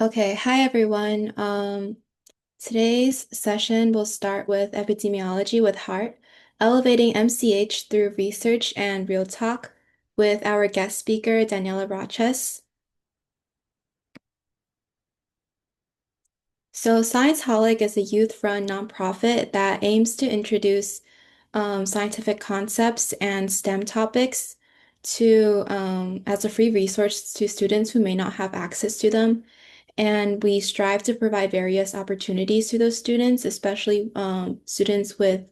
Okay, hi everyone. Today's session will start with epidemiology with heart, elevating MCH through research and real talk with our guest speaker, Daniela Rochez. So, Science is a youth-run nonprofit that aims to introduce scientific concepts and STEM topics to as a free resource to students who may not have access to them. And we strive to provide various opportunities to those students, especially students with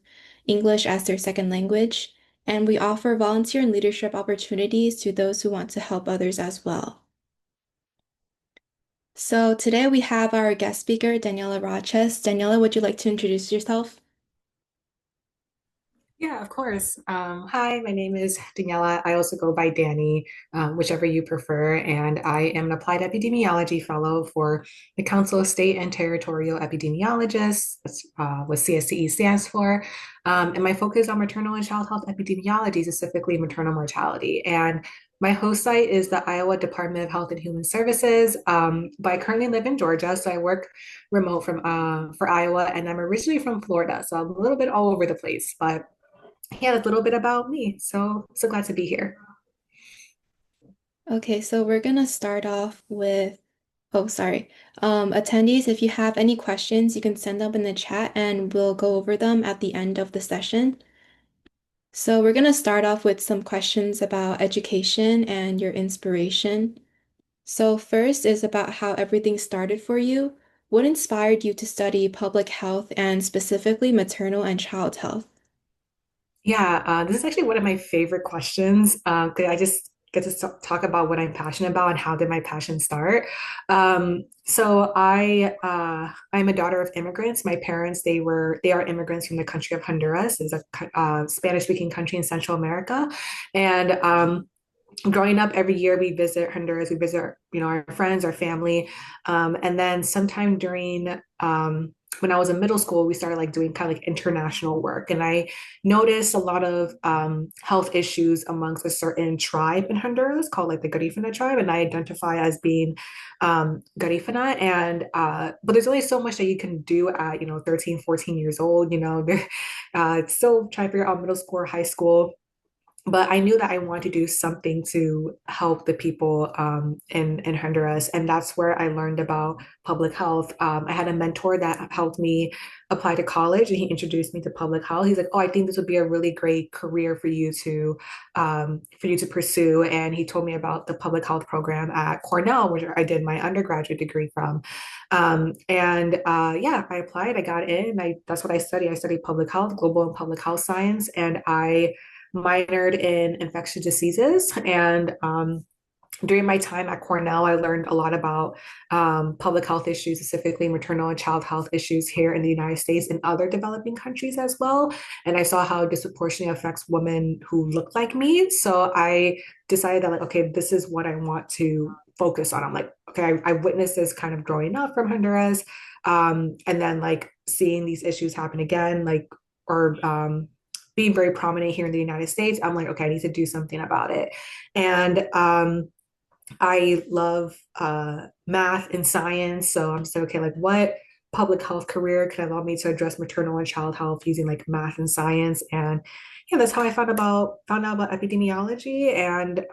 English as their second language. And we offer volunteer and leadership opportunities to those who want to help others as well. So today we have our guest speaker, Daniela Rochez. Daniela, would you like to introduce yourself? Yeah, of course. Hi, my name is Daniela. I also go by Dani, whichever you prefer, and I am an Applied Epidemiology Fellow for the Council of State and Territorial Epidemiologists. That's what CSTE stands for. And my focus is on maternal and child health epidemiology, specifically maternal mortality. And my host site is the Iowa Department of Health and Human Services, but I currently live in Georgia, so I work remote from for Iowa, and I'm originally from Florida, so I'm a little bit all over the place, but yeah, that's a little bit about me. So glad to be here. Okay, so we're gonna start off with, oh, sorry. Attendees, if you have any questions, you can send them in the chat and we'll go over them at the end of the session. So we're gonna start off with some questions about education and your inspiration. So first is about how everything started for you. What inspired you to study public health and specifically maternal and child health? Yeah, this is actually one of my favorite questions because I just get to talk about what I'm passionate about and how did my passion start. I'm a daughter of immigrants. My parents they are immigrants from the country of Honduras. It's a Spanish-speaking country in Central America, and growing up every year we visit Honduras, we visit, our friends, our family. And then sometime during when I was in middle school, we started like doing kind of like international work. And I noticed a lot of health issues amongst a certain tribe in Honduras called like the Garifuna tribe. And I identify as being Garifuna. And but there's only so much that you can do at, 13, 14 years old, still trying to figure out middle school or high school, but I knew that I wanted to do something to help the people in Honduras. And that's where I learned about public health. I had a mentor that helped me apply to college, and he introduced me to public health. He's like, "Oh, I think this would be a really great career for you to pursue." And he told me about the public health program at Cornell, which I did my undergraduate degree from. Yeah, I applied, I got in. That's what I studied. I studied public health, global and public health science, and I minored in infectious diseases. And during my time at Cornell, I learned a lot about public health issues, specifically maternal and child health issues here in the United States and other developing countries as well. And I saw how disproportionately affects women who look like me. So I decided that, like, okay, this is what I want to focus on. I'm like, okay, I witnessed this kind of growing up from Honduras. And then like seeing these issues happen again, like, or being very prominent here in the United States, I'm like, okay, I need to do something about it. And I love math and science. So I'm so, okay, like what public health career could allow me to address maternal and child health using like math and science? And yeah, that's how I found out about epidemiology, and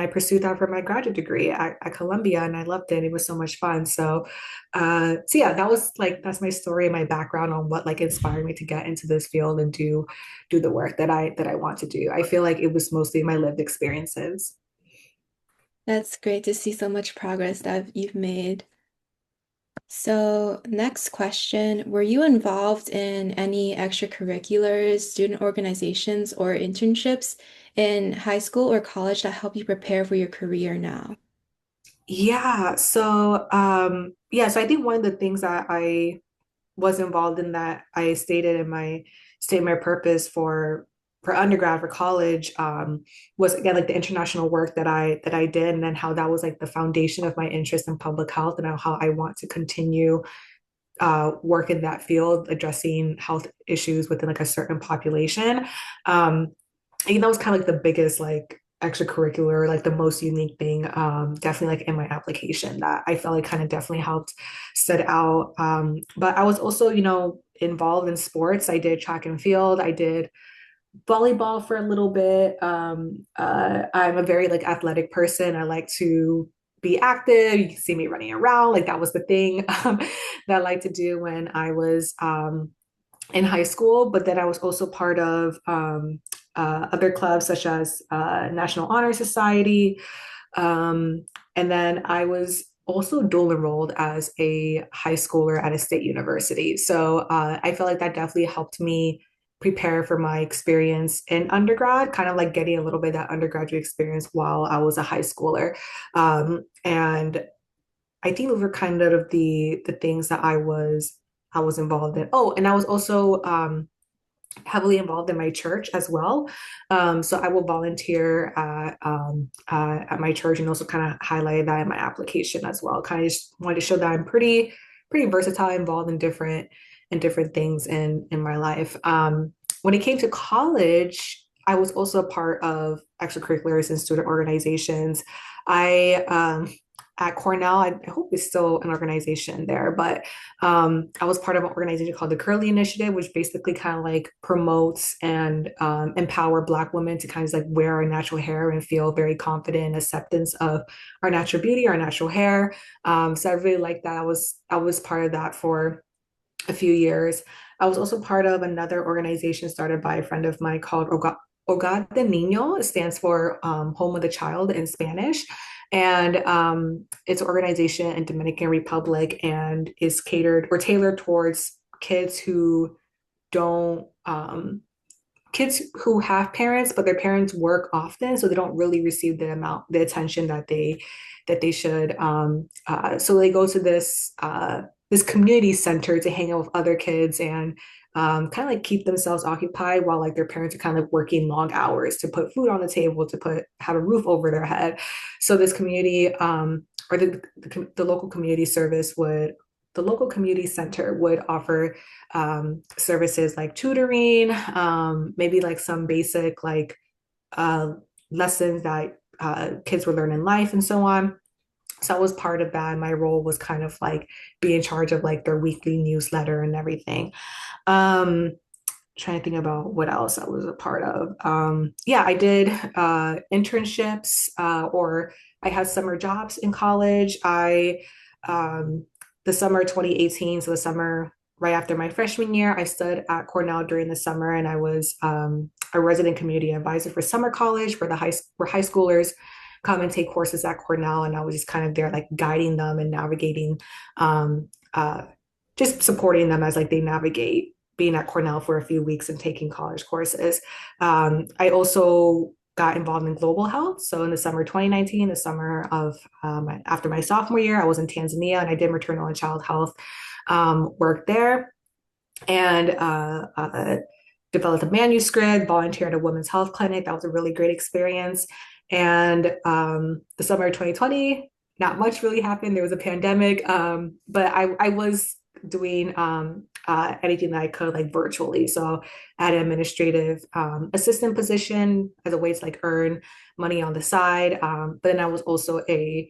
I pursued that for my graduate degree at Columbia, and I loved it. It was so much fun. So yeah, that's my story and my background on what like inspired me to get into this field and do the work that I want to do. I feel like it was mostly my lived experiences. That's great to see so much progress that you've made. So, next question, were you involved in any extracurriculars, student organizations, or internships in high school or college that help you prepare for your career now? So I think one of the things that I was involved in, that I stated my purpose for undergrad, for college, was again like the international work that I did, and then how that was like the foundation of my interest in public health, and how I want to continue work in that field, addressing health issues within like a certain population. I think that was kind of like the biggest like extracurricular, like the most unique thing, definitely like in my application that I felt like kind of definitely helped stood out. But I was also, involved in sports. I did track and field. I did volleyball for a little bit. I'm a very like athletic person. I like to be active. You can see me running around. Like that was the thing that I like to do when I was in high school, but then I was also part of other clubs such as National Honor Society. Um, and then I was also dual enrolled as a high schooler at a state university. So I feel like that definitely helped me prepare for my experience in undergrad, kind of like getting a little bit of that undergraduate experience while I was a high schooler. And I think those were kind of the things that I was involved in. Oh, and I was also heavily involved in my church as well. So I will volunteer at my church and also kind of highlight that in my application as well. Kind of just wanted to show that I'm pretty versatile, involved in different things in my life. When it came to college, I was also a part of extracurriculars and student organizations. I at Cornell, I hope it's still an organization there, but I was part of an organization called the Curly Initiative, which basically kind of like promotes and empower Black women to kind of like wear our natural hair and feel very confident in acceptance of our natural beauty, our natural hair. So I really like that. I was part of that for a few years. I was also part of another organization started by a friend of mine called Hogar de Niño. It stands for Home of the Child in Spanish. And it's an organization in Dominican Republic and is catered or tailored towards kids who don't kids who have parents, but their parents work often, so they don't really receive the attention that they should. So they go to this community center to hang out with other kids and kind of like keep themselves occupied while like their parents are kind of like working long hours to put food on the table, to have a roof over their head. So this community or the local community service would the local community center would offer services like tutoring, maybe like some basic like uh, lessons that kids would learn in life and so on. So I was part of that. My role was kind of like be in charge of like their weekly newsletter and everything. Trying to think about what else I was a part of. Yeah, I did internships or I had summer jobs in college. Um, the summer 2018, so the summer right after my freshman year, I stood at Cornell during the summer and I was a resident community advisor for summer college where high schoolers come and take courses at Cornell. And I was just kind of there like guiding them and navigating, um, uh, just supporting them as like they navigate being at Cornell for a few weeks and taking college courses. I also got involved in global health. So in the summer 2019, the summer of after my sophomore year, I was in Tanzania and I did maternal and child health work there and developed a manuscript, volunteered at a women's health clinic. That was a really great experience. And the summer of 2020, not much really happened. There was a pandemic, but I was doing anything that I could like virtually. So I had an administrative assistant position as a way to like earn money on the side. But then I was also a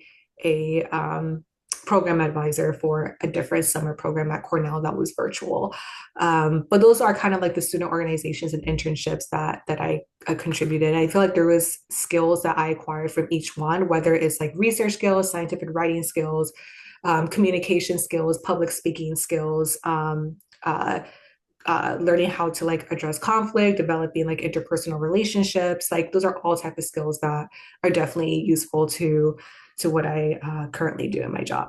program advisor for a different summer program at Cornell that was virtual. But those are kind of like the student organizations and internships that I contributed. I feel like there was skills that I acquired from each one, whether it's like research skills, scientific writing skills, communication skills, public speaking skills, learning how to like address conflict, developing like interpersonal relationships. Like those are all type of skills that are definitely useful to what I currently do in my job.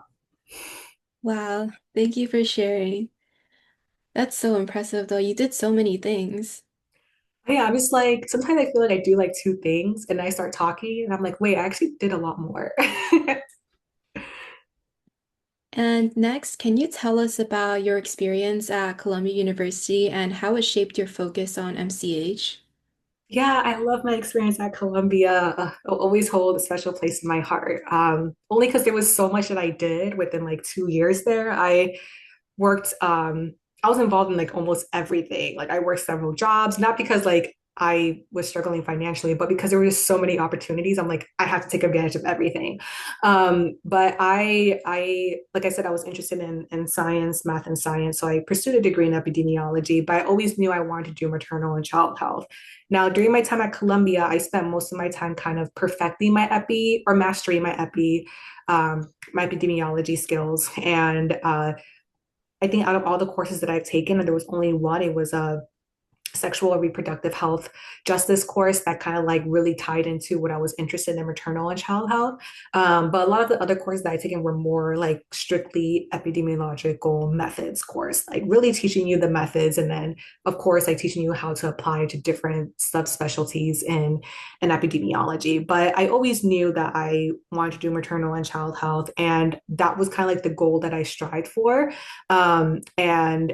Wow, thank you for sharing. That's so impressive, though. You did so many things. Yeah, I'm just like sometimes I feel like I do like two things and I start talking and I'm like, wait, I actually did a lot more. And next, can you tell us about your experience at Columbia University and how it shaped your focus on MCH? Yeah, I love my experience at Columbia. It'll always hold a special place in my heart. Only because there was so much that I did within like 2 years there. Worked, I was involved in like almost everything. Like I worked several jobs, not because like I was struggling financially, but because there were just so many opportunities, I'm like, I have to take advantage of everything. But like I said, I was interested in science, math and science. So I pursued a degree in epidemiology, but I always knew I wanted to do maternal and child health. Now, during my time at Columbia, I spent most of my time kind of perfecting my epi or mastering my epidemiology skills. And I think out of all the courses that I've taken, and there was only one, it was a sexual and reproductive health justice course that kind of like really tied into what I was interested in maternal and child health. But a lot of the other courses that I taken were more like strictly epidemiological methods course, like really teaching you the methods, and then of course like teaching you how to apply to different subspecialties in epidemiology. But I always knew that I wanted to do maternal and child health, and that was kind of like the goal that I strived for. And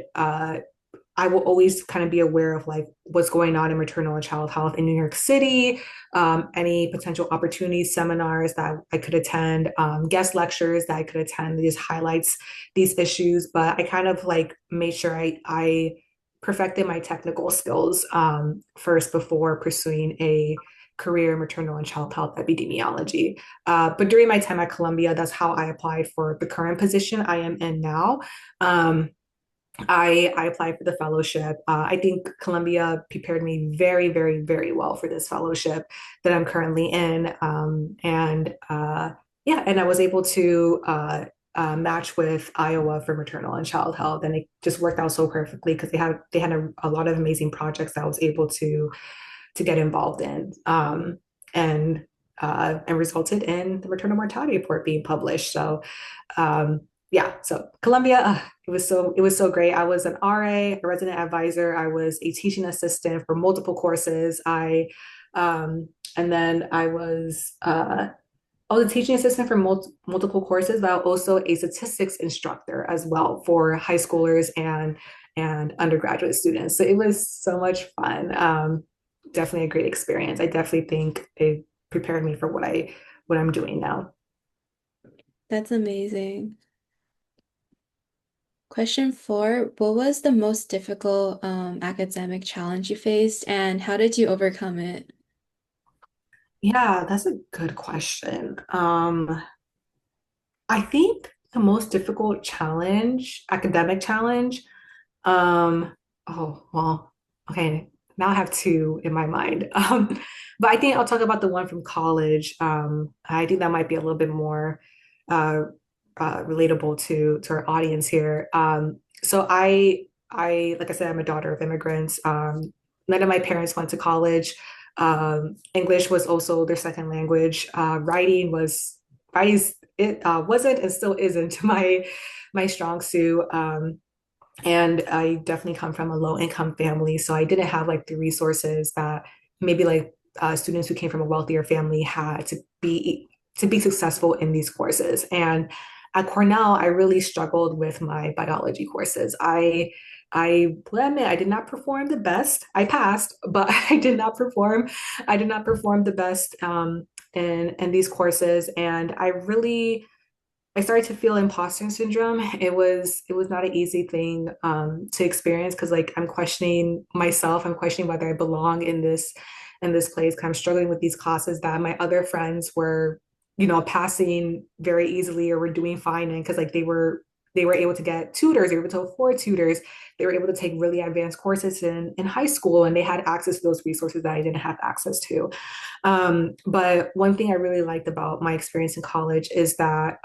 I will always kind of be aware of like what's going on in maternal and child health in New York City, any potential opportunities, seminars that I could attend, guest lectures that I could attend that just highlights these issues. But I kind of like made sure I perfected my technical skills first before pursuing a career in maternal and child health epidemiology. But during my time at Columbia, that's how I applied for the current position I am in now. I applied for the fellowship. I think Columbia prepared me very, very, very well for this fellowship that I'm currently in. Yeah, and I was able to match with Iowa for maternal and child health, and it just worked out so perfectly because they had a lot of amazing projects that I was able to get involved in, and resulted in the maternal mortality report being published. So yeah, so Columbia, it was so great. I was an RA, a resident advisor. I was a teaching assistant for multiple courses. And then I was a teaching assistant for multiple courses, but also a statistics instructor as well for high schoolers and undergraduate students. So it was so much fun. Definitely a great experience. I definitely think it prepared me for what I'm doing now. That's amazing. Question 4, what was the most difficult academic challenge you faced and how did you overcome it? Yeah, that's a good question. I think the most difficult challenge, academic challenge, oh, well, okay, now I have two in my mind. But I think I'll talk about the one from college. I think that might be a little bit more uh, relatable to our audience here. So like I said, I'm a daughter of immigrants. None of my parents went to college. English was also their second language. Writing it wasn't and still isn't my strong suit. And I definitely come from a low income family, so I didn't have like the resources that maybe like students who came from a wealthier family had to be successful in these courses. And at Cornell, I really struggled with my biology courses. I will admit I did not perform the best. I passed, but I did not perform the best in these courses, and I started to feel imposter syndrome. It was not an easy thing to experience because like I'm questioning myself. I'm questioning whether I belong in this place. 'Cause I'm struggling with these classes that my other friends were, passing very easily or were doing fine in because like they were able to get tutors. They were able to afford tutors. They were able to take really advanced courses in high school, and they had access to those resources that I didn't have access to. But one thing I really liked about my experience in college is that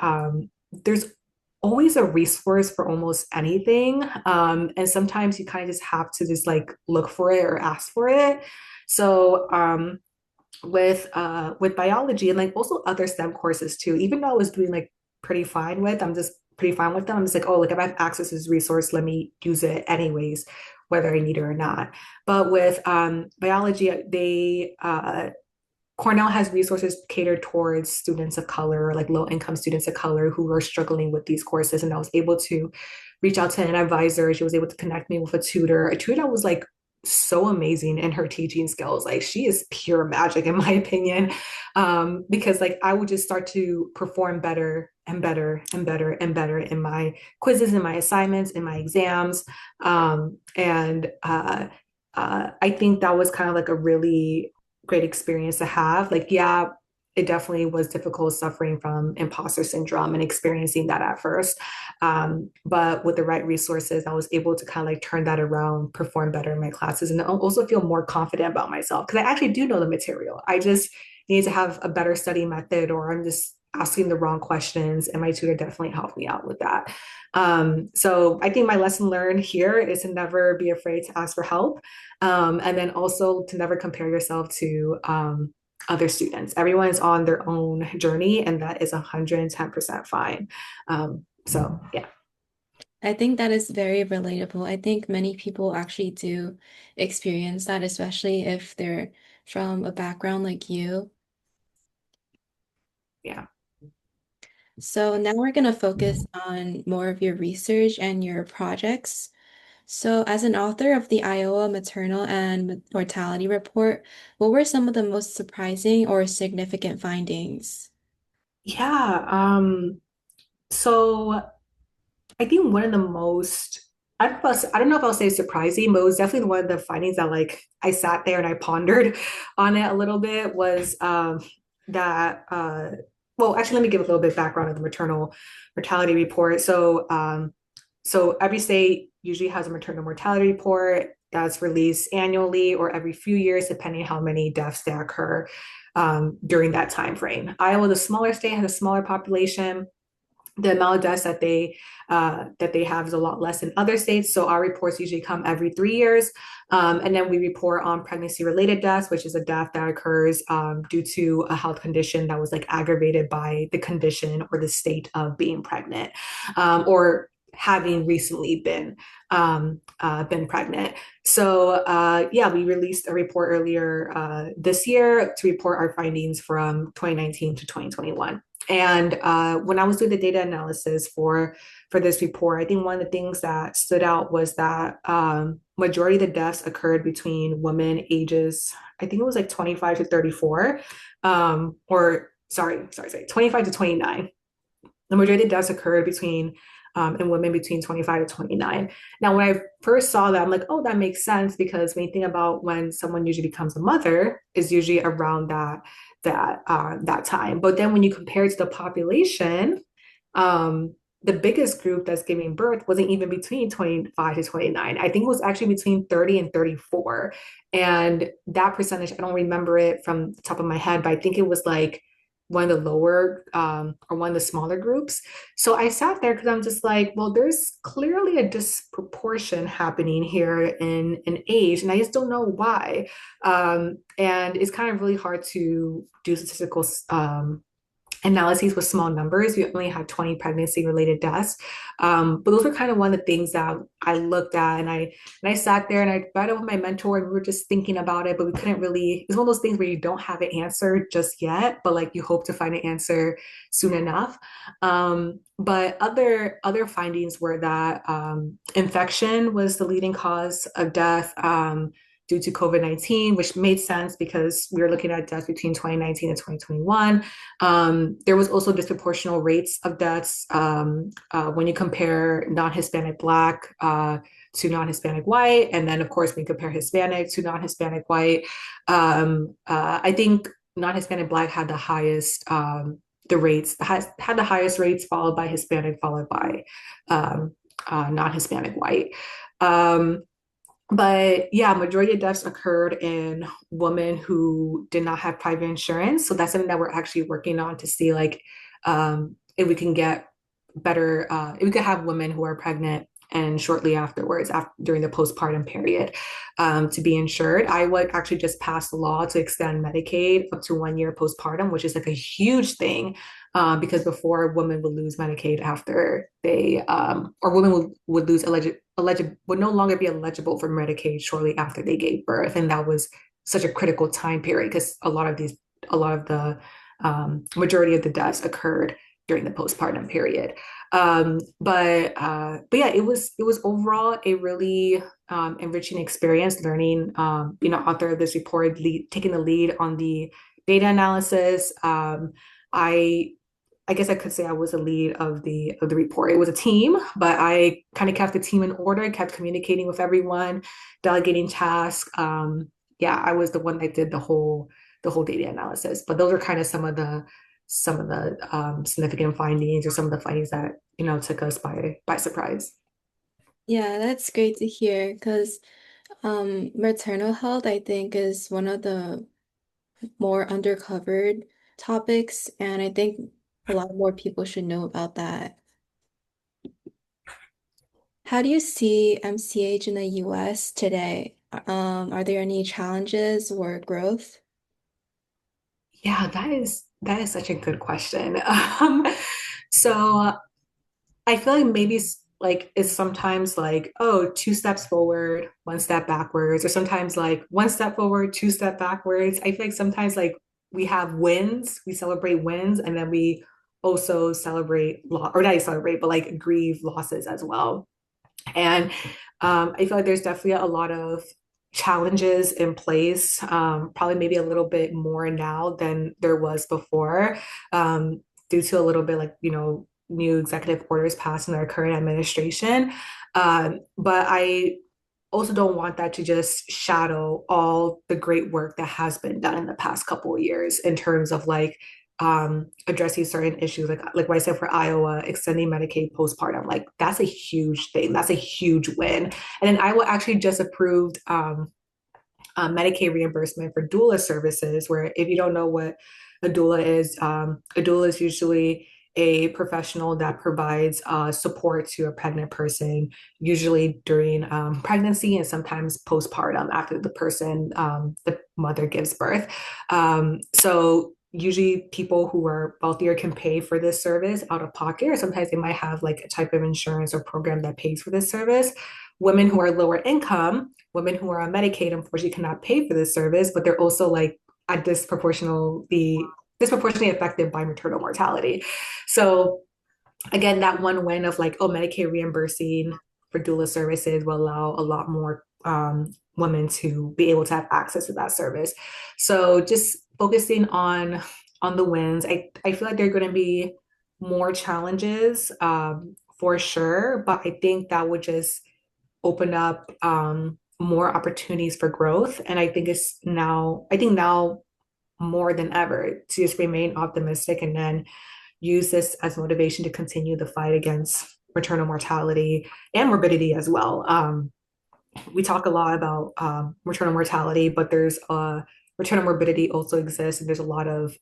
there's always a resource for almost anything. And sometimes you kind of just have to just like look for it or ask for it. So with biology and like also other STEM courses too, even though I was doing like I'm just pretty fine with them. I'm just like, oh, like if I have access to this resource, let me use it anyways, whether I need it or not. But with biology, Cornell has resources catered towards students of color, like low income students of color who are struggling with these courses. And I was able to reach out to an advisor. She was able to connect me with a tutor that was like so amazing in her teaching skills. Like she is pure magic, in my opinion, because like I would just start to perform better and better and better and better in my quizzes, in my assignments, in my exams. And I think that was kind of like a really great experience to have. Like, yeah, it definitely was difficult suffering from imposter syndrome and experiencing that at first. But with the right resources, I was able to kind of like turn that around, perform better in my classes, and also feel more confident about myself because I actually do know the material. I just need to have a better study method, or I'm just asking the wrong questions. And my tutor definitely helped me out with that. So I think my lesson learned here is to never be afraid to ask for help. And then also to never compare yourself to other students. Everyone's on their own journey, and that is 110% fine. So, yeah. I think that is very relatable. I think many people actually do experience that, especially if they're from a background like you. Yeah. So now we're going to focus on more of your research and your projects. So, as an author of the Iowa Maternal and Mortality Report, what were some of the most surprising or significant findings? Yeah. So I think one of the most I don't know if I'll say surprising, but it was definitely one of the findings that like I sat there and I pondered on it a little bit was that well, actually let me give a little bit of background of the maternal mortality report. So every state usually has a maternal mortality report that's released annually or every few years, depending on how many deaths that occur during that time frame. Iowa, the smaller state, has a smaller population. The amount of deaths that they have is a lot less than other states. So our reports usually come every 3 years, and then we report on pregnancy-related deaths, which is a death that occurs due to a health condition that was like aggravated by the condition or the state of being pregnant, or having recently been pregnant. So yeah, we released a report earlier this year to report our findings from 2019 to 2021. And when I was doing the data analysis for this report, I think one of the things that stood out was that majority of the deaths occurred between women ages, I think it was like 25 to 34, or sorry, 25 to 29. The majority of deaths occurred between in women between 25 to 29. Now, when I first saw that, I'm like, oh, that makes sense because when you think about when someone usually becomes a mother, is usually around that time. But then when you compare it to the population, the biggest group that's giving birth wasn't even between 25 to 29. I think it was actually between 30 and 34. And that percentage, I don't remember it from the top of my head, but I think it was like one of the lower or one of the smaller groups. So I sat there because I'm just like, well, there's clearly a disproportion happening here in age, and I just don't know why. And it's kind of really hard to do statistical analyses with small numbers. We only had 20 pregnancy related deaths. But those were kind of one of the things that I looked at, and I sat there and I read it with my mentor and we were just thinking about it, but we couldn't really, it's one of those things where you don't have an answer just yet, but like you hope to find an answer soon enough. But other findings were that infection was the leading cause of death. Due to COVID-19, which made sense because we were looking at deaths between 2019 and 2021. There was also disproportional rates of deaths when you compare non-Hispanic Black to non-Hispanic white, and then of course when you compare Hispanic to non-Hispanic white. I think non-Hispanic Black had the highest had the highest rates, followed by Hispanic, followed by non-Hispanic white. Um, but yeah, majority of deaths occurred in women who did not have private insurance. So that's something that we're actually working on to see like if we can get better, if we could have women who are pregnant and shortly afterwards, during the postpartum period, to be insured. I would actually just pass a law to extend Medicaid up to 1 year postpartum, which is like a huge thing because before women would lose Medicaid after they, or women would lose would no longer be eligible for Medicaid shortly after they gave birth. And that was such a critical time period because a lot of the majority of the deaths occurred during the postpartum period. But yeah, it was overall a really enriching experience learning, author of this report, taking the lead on the data analysis. I I guess I could say I was the lead of the report. It was a team, but I kind of kept the team in order, kept communicating with everyone, delegating tasks. Yeah, I was the one that did the whole data analysis. But those are kind of some of the significant findings or some of the findings that took us by surprise. Yeah, that's great to hear because maternal health, I think, is one of the more undercovered topics, and I think a lot more people should know about that. How do you see MCH in the US today? Are there any challenges or growth? Yeah, that is such a good question. So I feel like maybe like it's sometimes like, oh, two steps forward, one step backwards, or sometimes like one step forward, two step backwards. I feel like sometimes like we have wins, we celebrate wins, and then we also celebrate or not celebrate, but like grieve losses as well. And I feel like there's definitely a lot of challenges in place, probably maybe a little bit more now than there was before, due to a little bit like, new executive orders passed in our current administration. But I also don't want that to just shadow all the great work that has been done in the past couple of years in terms of like addressing certain issues like what I said for Iowa, extending Medicaid postpartum. Like that's a huge thing. That's a huge win. And then Iowa actually just approved Medicaid reimbursement for doula services, where if you don't know what a doula is usually a professional that provides support to a pregnant person, usually during pregnancy and sometimes postpartum after the mother gives birth. So usually people who are wealthier can pay for this service out of pocket, or sometimes they might have like a type of insurance or program that pays for this service. Women who are lower income, women who are on Medicaid, unfortunately cannot pay for this service, but they're also like at disproportionately affected by maternal mortality. So again, that one win of like, oh, Medicaid reimbursing for doula services will allow a lot more women to be able to have access to that service. So just focusing on the wins, I feel like there are going to be more challenges for sure, but I think that would just open up more opportunities for growth. And I think now more than ever to just remain optimistic and then use this as motivation to continue the fight against maternal mortality and morbidity as well. We talk a lot about maternal mortality, but there's maternal morbidity also exists, and there's a lot of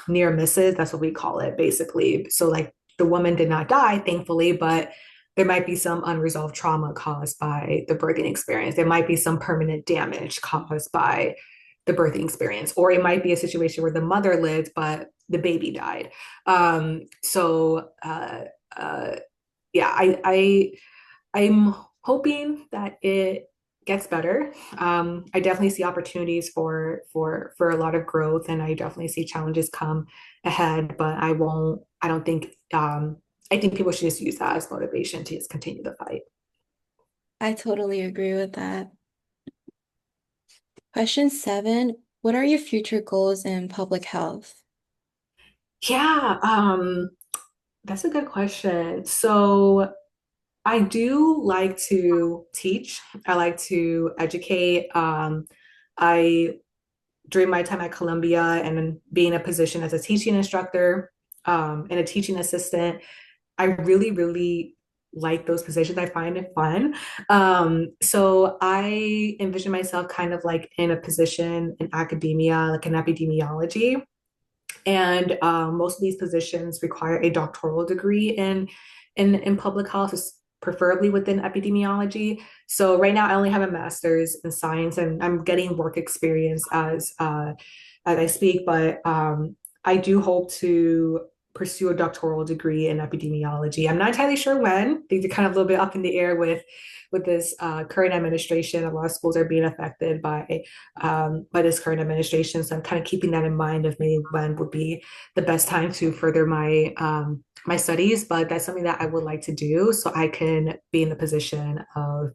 near misses. That's what we call it, basically. So like the woman did not die, thankfully, but there might be some unresolved trauma caused by the birthing experience. There might be some permanent damage caused by the birthing experience, or it might be a situation where the mother lived, but the baby died. So uh, yeah, I'm hoping that it gets better. I definitely see opportunities for a lot of growth, and I definitely see challenges come ahead. But I won't. I don't think. I think people should just use that as motivation to just continue the fight. I totally agree with that. Question 7, what are your future goals in public health? Yeah, that's a good question. So I do like to teach. I like to educate. I during my time at Columbia and then being in a position as a teaching instructor and a teaching assistant, I really, really like those positions. I find it fun. So I envision myself kind of like in a position in academia, like in epidemiology. And most of these positions require a doctoral degree in public health, preferably within epidemiology. So right now I only have a master's in science, and I'm getting work experience as I speak. But I do hope to pursue a doctoral degree in epidemiology. I'm not entirely sure when. Things are kind of a little bit up in the air with this current administration. A lot of schools are being affected by this current administration. So I'm kind of keeping that in mind of maybe when would be the best time to further my studies. But that's something that I would like to do so I can be in the position of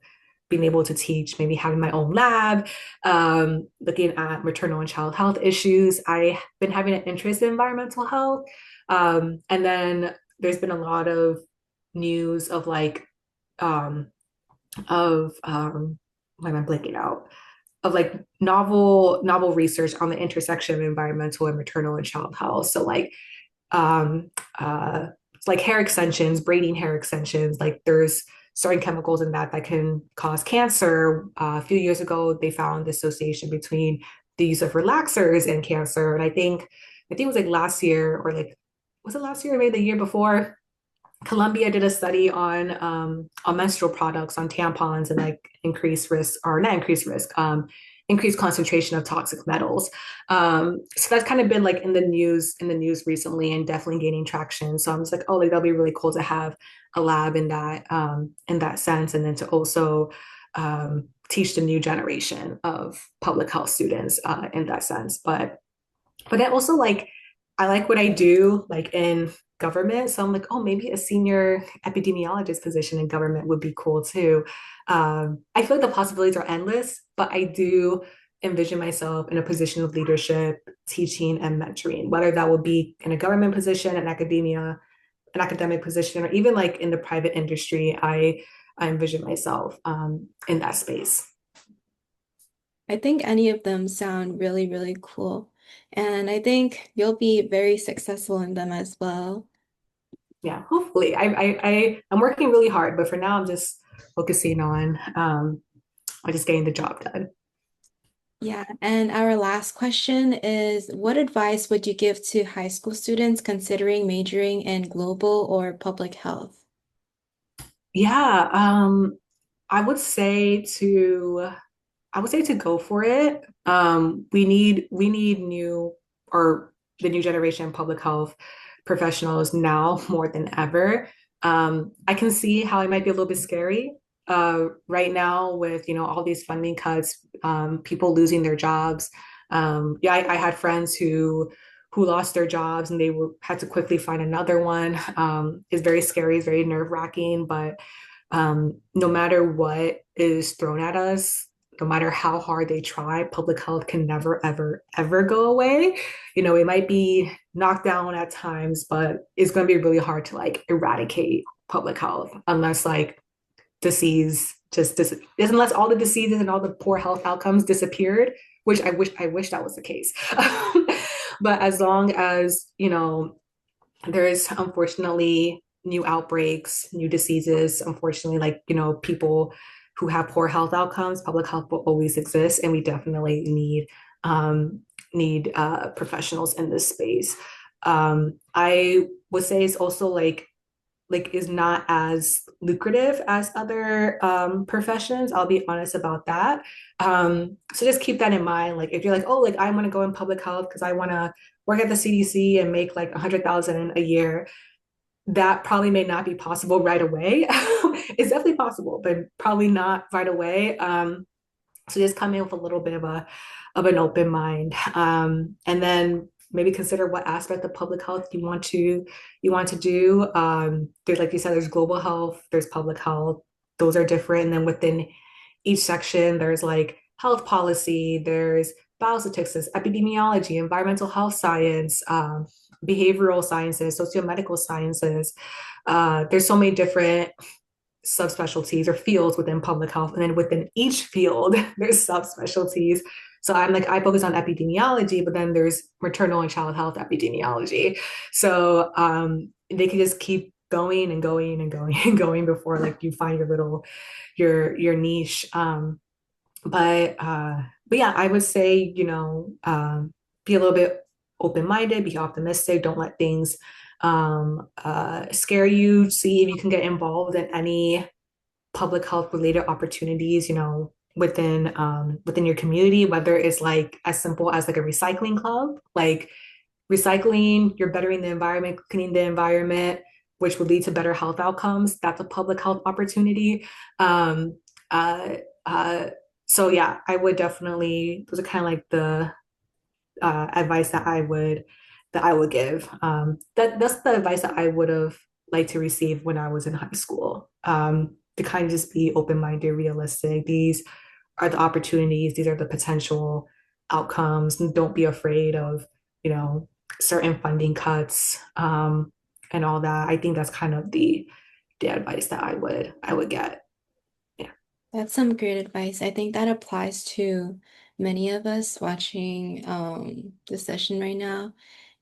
being able to teach, maybe having my own lab, looking at maternal and child health issues. I've been having an interest in environmental health. And then there's been a lot of news of like, um, what am I blanking out? Of like novel research on the intersection of environmental and maternal and child health. So um, uh, like hair extensions, braiding hair extensions, like there's certain chemicals in that that can cause cancer. A few years ago, they found the association between the use of relaxers and cancer. And I think it was like last year or like, was it last year or maybe the year before? Columbia did a study on menstrual products, on tampons, and like increased risk, or not increased risk, increased concentration of toxic metals. So that's kind of been like in the news recently, and definitely gaining traction. So I'm just like, oh, like that'll be really cool to have a lab in that sense, and then to also teach the new generation of public health students in that sense. But I also like I like what I do like in government. So I'm like, oh, maybe a senior epidemiologist position in government would be cool too. I feel like the possibilities are endless, but I do envision myself in a position of leadership, teaching and mentoring, whether that will be in a government position, in academia, an academic position, or even like in the private industry. I envision myself in that space. I think any of them sound really, really cool. And I think you'll be very successful in them as well. Yeah, hopefully. I'm working really hard, but for now I'm just focusing on just getting the job done. Yeah, and our last question is, what advice would you give to high school students considering majoring in global or public health? Yeah, I would say to I would say to go for it. We need new or the new generation of public health professionals now more than ever. I can see how it might be a little bit scary right now with all these funding cuts, people losing their jobs. Yeah, I had friends who lost their jobs and they had to quickly find another one. It's very scary, it's very nerve-wracking, but no matter what is thrown at us, no matter how hard they try, public health can never, ever, ever go away. It might be knocked down at times, but it's going to be really hard to like eradicate public health unless like disease unless all the diseases and all the poor health outcomes disappeared, which I wish that was the case. But as long as, there's unfortunately new outbreaks, new diseases. Unfortunately, like, people who have poor health outcomes, public health will always exist, and we definitely need professionals in this space. I would say it's also like is not as lucrative as other professions. I'll be honest about that. So just keep that in mind. Like if you're like, oh, like I want to go in public health because I want to work at the CDC and make like 100,000 a year, that probably may not be possible right away. It's definitely possible, but probably not right away. So just come in with a little bit of an open mind, and then maybe consider what aspect of public health you want to do. There's like you said, there's global health, there's public health. Those are different, and then within each section, there's like health policy, there's biostatistics, epidemiology, environmental health science, behavioral sciences, sociomedical sciences. There's so many different subspecialties or fields within public health. And then within each field, there's subspecialties. So I'm like, I focus on epidemiology, but then there's maternal and child health epidemiology. So they can just keep going and going and going and going before like you find your niche. But yeah, I would say, be a little bit open-minded, be optimistic, don't let things scare you. See if you can get involved in any public health related opportunities, within your community, whether it's like as simple as like a recycling club, like recycling, you're bettering the environment, cleaning the environment, which would lead to better health outcomes. That's a public health opportunity. Um, uh, uh, so yeah, I would definitely, those are kind of like the advice that I would give. That's the advice that I would have liked to receive when I was in high school. to kind of just be open-minded, realistic. These are the opportunities, these are the potential outcomes. And don't be afraid of, you know, certain funding cuts and all that. I think that's kind of the advice that I would get. Yeah. That's some great advice. I think that applies to many of us watching the session right now.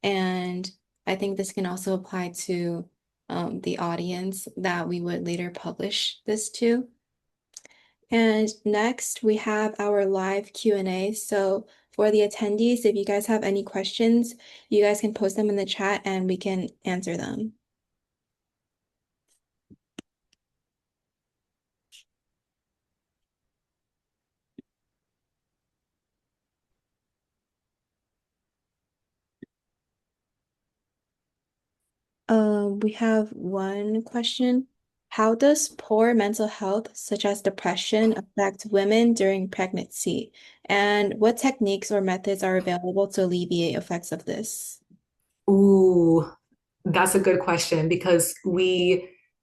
And I think this can also apply to the audience that we would later publish this to. And next, we have our live Q&A. So for the attendees, if you guys have any questions, you guys can post them in the chat and we can answer them. We have one question. How does poor mental health, such as depression, affect women during pregnancy? And what techniques or methods are available to alleviate effects of this? Ooh, that's a good question because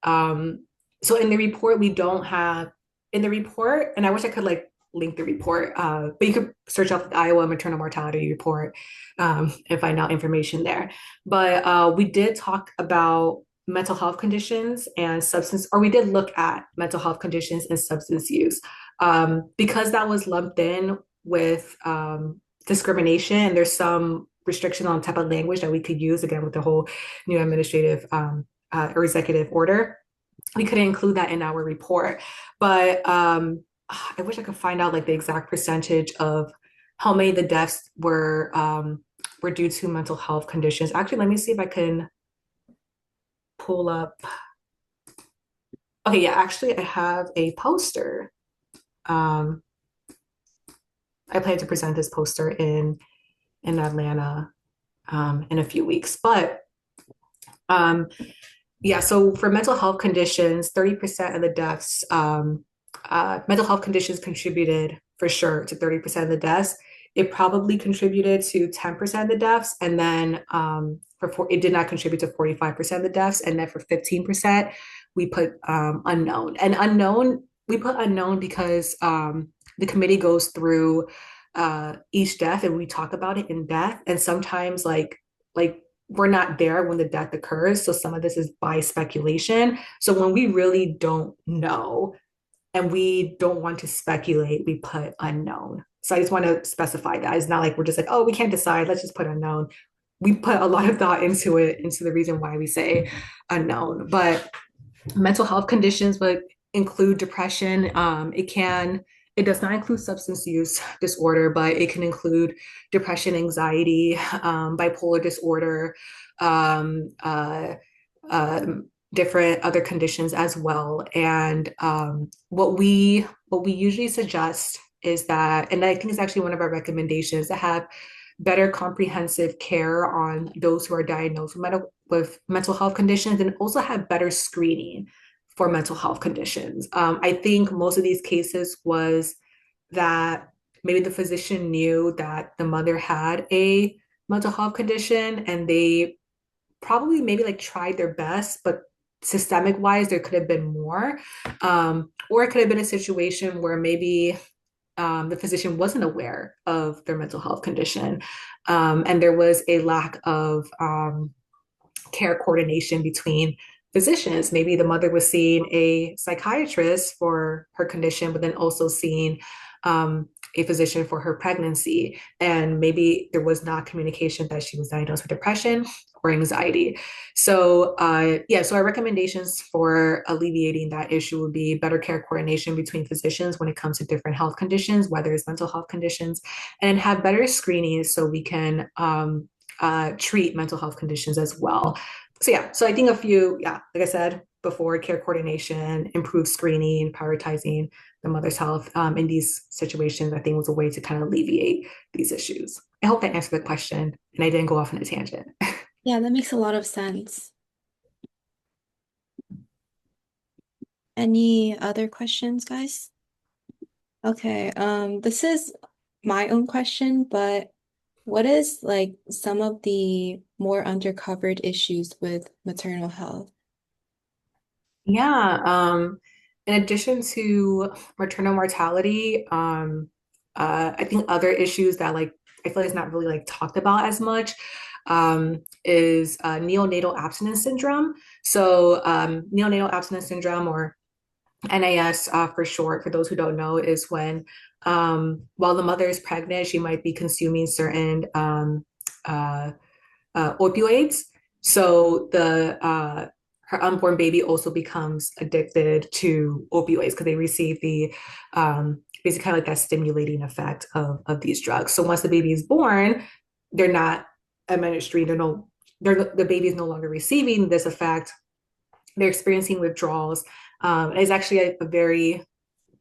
um, so in the report, we don't have, in the report, and I wish I could like link the report, but you could search up the Iowa Maternal Mortality Report and find out information there. But we did talk about mental health conditions and substance, or we did look at mental health conditions and substance use because that was lumped in with discrimination. And there's some restriction on type of language that we could use again with the whole new administrative or executive order. We couldn't include that in our report, but I wish I could find out like the exact percentage of how many of the deaths were due to mental health conditions. Actually, let me see if I can pull up. Okay, yeah, actually, I have a poster. Um, I plan to present this poster in Atlanta in a few weeks, but um, yeah, so for mental health conditions, 30% of the deaths, mental health conditions contributed for sure to 30% of the deaths. It probably contributed to 10% of the deaths, and then it did not contribute to 45% of the deaths. And then for 15%, we put unknown. And unknown, we put unknown because the committee goes through each death and we talk about it in depth. And sometimes like we're not there when the death occurs. So some of this is by speculation. So when we really don't know and we don't want to speculate, we put unknown. So I just want to specify that. It's not like we're just like, oh, we can't decide. Let's just put unknown. We put a lot of thought into it, into the reason why we say unknown. But mental health conditions would include depression. It does not include substance use disorder, but it can include depression, anxiety, bipolar disorder, um, uh, different other conditions as well. And what we usually suggest is that, and I think it's actually one of our recommendations, to have better comprehensive care on those who are diagnosed with mental health conditions and also have better screening for mental health conditions. I think most of these cases was that maybe the physician knew that the mother had a mental health condition and they probably maybe like tried their best, but systemic wise, there could have been more. Or it could have been a situation where maybe the physician wasn't aware of their mental health condition. And there was a lack of care coordination between physicians. Maybe the mother was seeing a psychiatrist for her condition, but then also seeing a physician for her pregnancy. And maybe there was not communication that she was diagnosed with depression or anxiety. So, yeah, so our recommendations for alleviating that issue would be better care coordination between physicians when it comes to different health conditions, whether it's mental health conditions, and have better screenings so we can treat mental health conditions as well. So yeah, so I think a few, yeah, like I said before, care coordination, improved screening, prioritizing the mother's health in these situations, I think was a way to kind of alleviate these issues. I hope that answered the question and I didn't go off on a tangent. Yeah, that makes a lot of sense. Any other questions, guys? Okay, this is my own question, but what is like some of the more undercovered issues with maternal health? Yeah. in addition to maternal mortality, I think other issues that like I feel like it's not really like talked about as much is neonatal abstinence syndrome. So neonatal abstinence syndrome, or NAS for short, for those who don't know, is when while the mother is pregnant, she might be consuming certain uh, opioids. So the her unborn baby also becomes addicted to opioids because they receive the basically kind of like that stimulating effect of these drugs. So once the baby is born, they're not administering, the baby is no longer receiving this effect. They're experiencing withdrawals. It's actually a very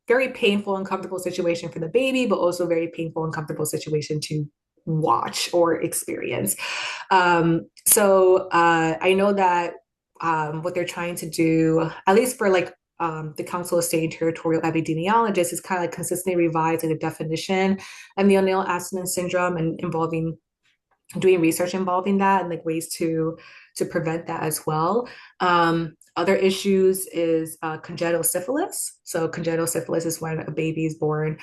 very painful, uncomfortable situation for the baby, but also very painful, uncomfortable situation to watch or experience. I know that what they're trying to do, at least for like the Council of State and Territorial Epidemiologists, is kind of like consistently revising the definition of neonatal abstinence syndrome and involving doing research involving that and like ways to prevent that as well. Other issues is congenital syphilis. So congenital syphilis is when a baby is born.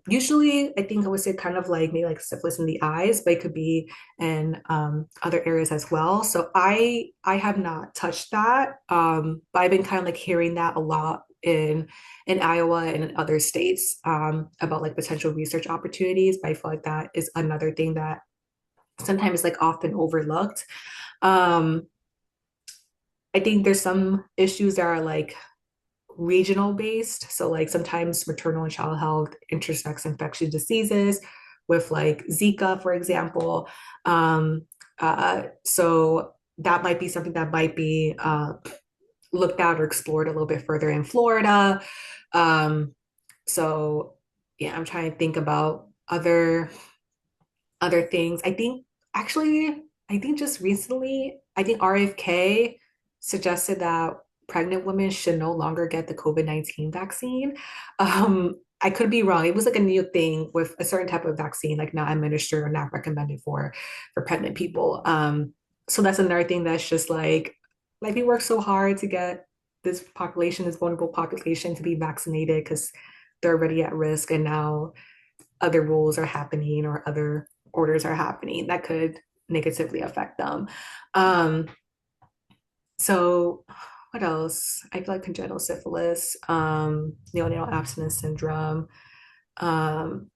Usually, I think I would say kind of like maybe like syphilis in the eyes, but it could be in other areas as well. So I have not touched that, but I've been kind of like hearing that a lot in Iowa and in other states about like potential research opportunities. But I feel like that is another thing that sometimes like often overlooked. Um, I think there's some issues that are like regional based. So like sometimes maternal and child health intersects infectious diseases with like Zika, for example. Um, so that might be something that might be looked at or explored a little bit further in Florida. Um, so yeah, I'm trying to think about other things. I think just recently, I think RFK suggested that pregnant women should no longer get the COVID-19 vaccine. I could be wrong. It was like a new thing with a certain type of vaccine, like not administered or not recommended for pregnant people. So that's another thing that's just like we work so hard to get this population, this vulnerable population, to be vaccinated because they're already at risk, and now other rules are happening or other orders are happening that could negatively affect them. Um, so what else? I feel like congenital syphilis, neonatal abstinence syndrome. Um,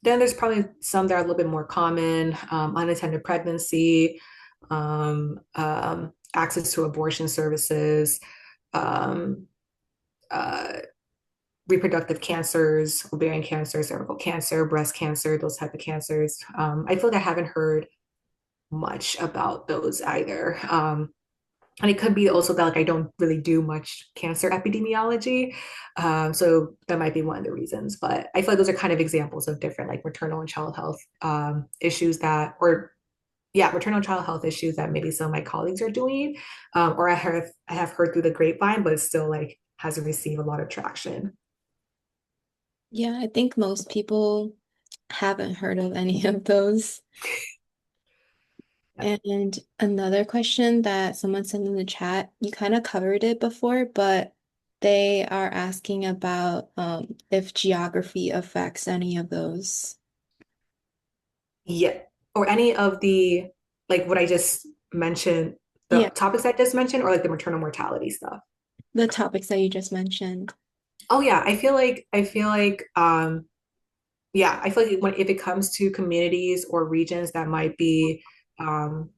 then there's probably some that are a little bit more common, unattended pregnancy, access to abortion services, um, uh, reproductive cancers, ovarian cancer, cervical cancer, breast cancer, those type of cancers. I feel like I haven't heard much about those either. And it could be also that like I don't really do much cancer epidemiology. So that might be one of the reasons. But I feel like those are kind of examples of different like maternal and child health issues that, or yeah, maternal and child health issues that maybe some of my colleagues are doing, or I have heard through the grapevine, but it still like hasn't received a lot of traction. Yeah, I think most people haven't heard of any of those. And another question that someone sent in the chat, you kind of covered it before, but they are asking about if geography affects any of those. Yeah. Or any of the, like what I just mentioned, the Yeah, topics I just mentioned, or like the maternal mortality stuff. the topics that you just mentioned. Oh yeah, I feel like when if it comes to communities or regions that might be um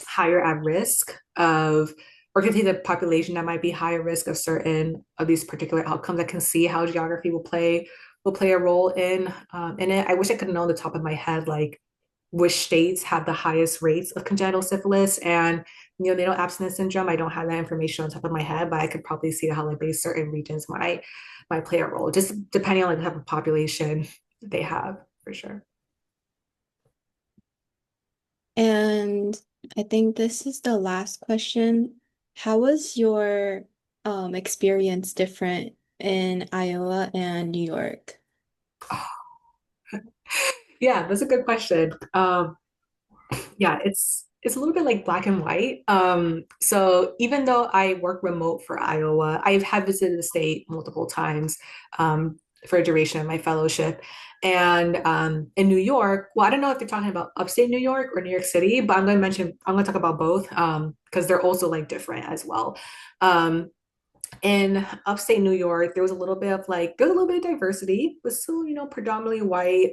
higher at risk of, or can see the population that might be higher risk of certain of these particular outcomes, I can see how geography will play a role in it. I wish I could know on the top of my head like which states have the highest rates of congenital syphilis and neonatal abstinence syndrome. I don't have that information on top of my head, but I could probably see how like maybe certain regions might play a role, just depending on like the type of population they have for sure. And I think this is the last question. How was your experience different in Iowa and New York? Yeah, that's a good question. Yeah, it's a little bit like black and white. So even though I work remote for Iowa, I have visited the state multiple times for a duration of my fellowship. And in New York, well, I don't know if they're talking about upstate New York or New York City, but I'm going to talk about both because they're also like different as well. Um, in upstate New York, there was a little bit of like there was a little bit of diversity, but still, predominantly white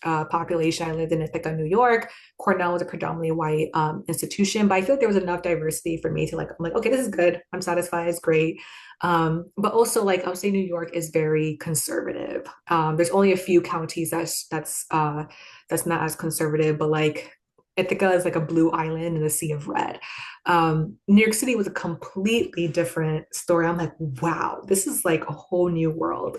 population. I lived in Ithaca, New York. Cornell was a predominantly white institution, but I feel like there was enough diversity for me to like, I'm like, okay, this is good. I'm satisfied. It's great. But also like upstate New York is very conservative. There's only a few counties that's not as conservative, but like Ithaca is like a blue island in a sea of red. New York City was a completely different story. I'm like, wow, this is like a whole new world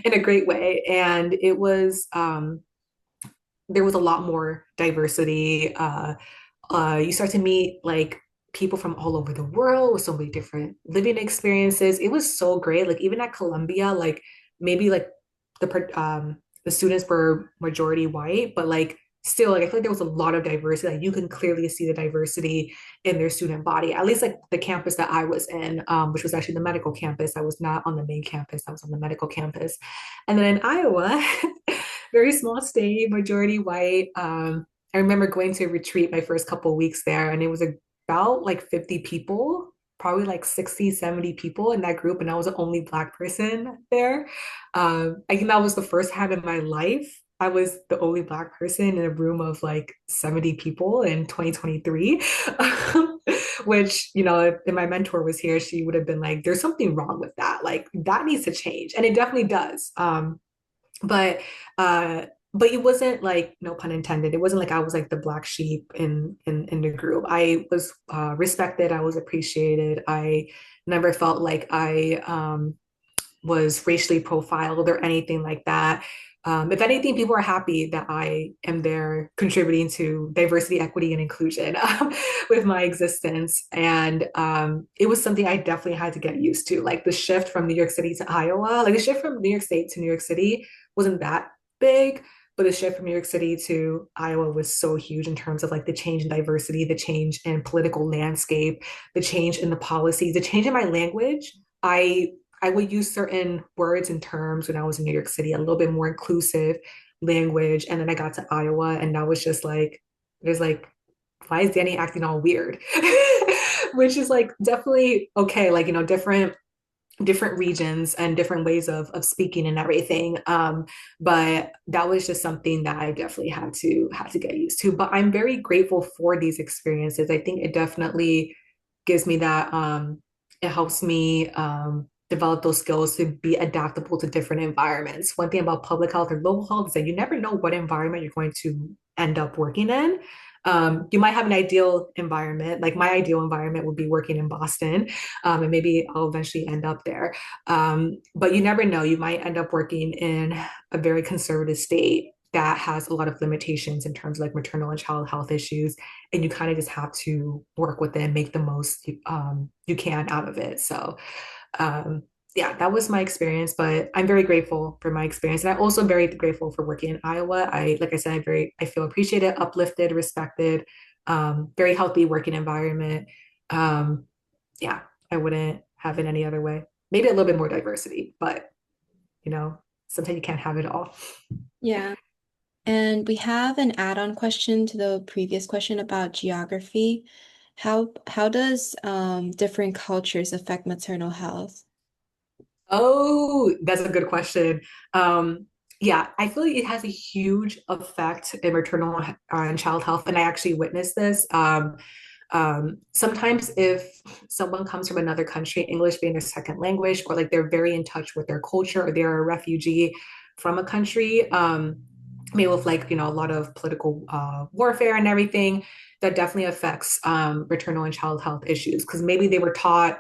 in a great way. And there was a lot more diversity. You start to meet like people from all over the world with so many different living experiences. It was so great. Like even at Columbia, like maybe like the students were majority white, but like still like I feel like there was a lot of diversity. Like you can clearly see the diversity in their student body. At least like the campus that I was in, which was actually the medical campus. I was not on the main campus. I was on the medical campus. And then in Iowa, very small state, majority white. I remember going to a retreat my first couple of weeks there, and it was about like 50 people, probably like 60, 70 people in that group, and I was the only Black person there. I think that was the first time in my life I was the only Black person in a room of like 70 people in 2023. Which, if my mentor was here, she would have been like, there's something wrong with that. Like, that needs to change. And it definitely does. But uh but it wasn't like no pun intended, it wasn't like I was like the black sheep in the group. I was respected, I was appreciated. I never felt like I was racially profiled or anything like that. If anything, people are happy that I am there contributing to diversity, equity, and inclusion with my existence. And it was something I definitely had to get used to. Like the shift from New York City to Iowa, like the shift from New York State to New York City wasn't that big, but the shift from New York City to Iowa was so huge in terms of like the change in diversity, the change in political landscape, the change in the policies, the change in my language. I would use certain words and terms when I was in New York City, a little bit more inclusive language. And then I got to Iowa and that was just like, there's like, why is Dani acting all weird? Which is like definitely okay, like, different regions and different ways of speaking and everything. But that was just something that I definitely had to get used to. But I'm very grateful for these experiences. I think it definitely gives me that it helps me develop those skills to be adaptable to different environments. One thing about public health or global health is that you never know what environment you're going to end up working in. You might have an ideal environment. Like my ideal environment would be working in Boston, and maybe I'll eventually end up there. But you never know. You might end up working in a very conservative state that has a lot of limitations in terms of like maternal and child health issues, and you kind of just have to work with it, make the most you can out of it. So um, yeah, that was my experience, but I'm very grateful for my experience. And I'm also very grateful for working in Iowa. Like I said, I feel appreciated, uplifted, respected, very healthy working environment. Um, yeah, I wouldn't have it any other way. Maybe a little bit more diversity, but you know, sometimes you can't have it all. Yeah. And we have an add-on question to the previous question about geography. How does different cultures affect maternal health? Oh, that's a good question. Yeah, I feel like it has a huge effect in maternal and child health, and I actually witnessed this. Sometimes if someone comes from another country, English being their second language, or like they're very in touch with their culture, or they're a refugee from a country, maybe with like a lot of political warfare and everything, that definitely affects maternal and child health issues because maybe they were taught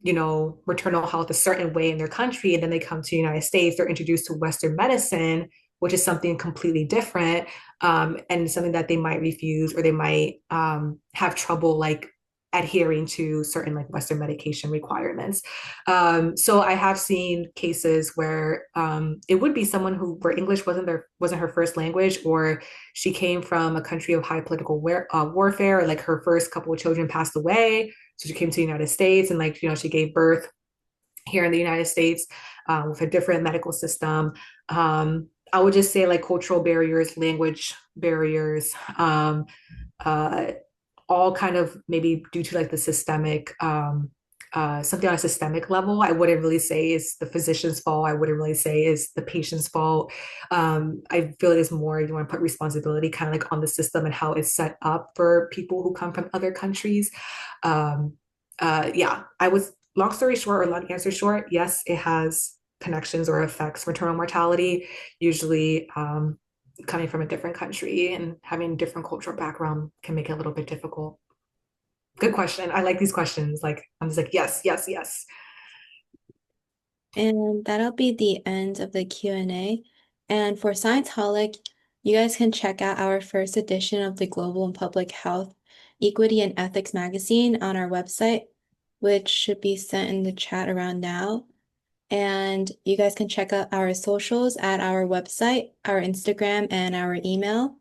maternal health a certain way in their country, and then they come to the United States, they're introduced to Western medicine, which is something completely different, and something that they might refuse or they might have trouble like adhering to certain like Western medication requirements. So I have seen cases where it would be someone who where English wasn't her first language, or she came from a country of high political warfare. Like her first couple of children passed away, so she came to the United States, and like she gave birth here in the United States with a different medical system. I would just say like cultural barriers, language barriers, uh, all kind of maybe due to like the systemic something on a systemic level. I wouldn't really say is the physician's fault. I wouldn't really say is the patient's fault. I feel like it's more you want to put responsibility kind of like on the system and how it's set up for people who come from other countries. Um, yeah, I was long story short or long answer short, yes, it has connections or affects maternal mortality, usually coming from a different country and having a different cultural background can make it a little bit difficult. Good question. I like these questions. Like, I'm just like, yes, yes, yes. And that'll be the end of the Q&A. And for Scientology, you guys can check out our first edition of the Global and Public Health Equity and Ethics magazine on our website, which should be sent in the chat around now. And you guys can check out our socials at our website, our Instagram, and our email.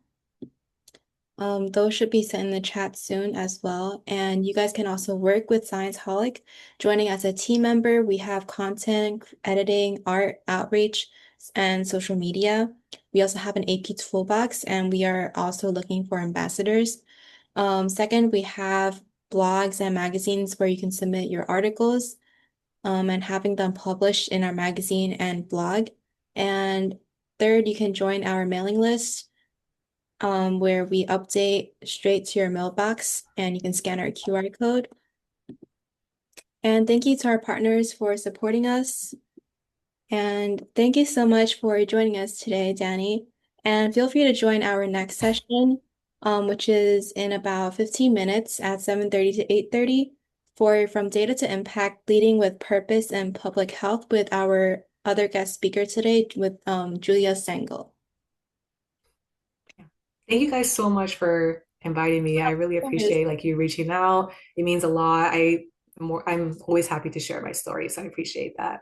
Those should be sent in the chat soon as well. And you guys can also work with Scienceholic, joining as a team member. We have content, editing, art, outreach, and social media. We also have an AP toolbox, and we are also looking for ambassadors. Second, we have blogs and magazines where you can submit your articles, and having them published in our magazine and blog. And third, you can join our mailing list where we update straight to your mailbox and you can scan our QR code. And thank you to our partners for supporting us. And thank you so much for joining us today, Dani. And feel free to join our next session, which is in about 15 minutes at 7:30 to 8:30 for From Data to Impact, Leading with Purpose and Public Health with our other guest speaker today with Julia Sengel. Thank you guys so much for inviting me. I really appreciate like you reaching out. It means a lot. I'm always happy to share my story, so I appreciate that.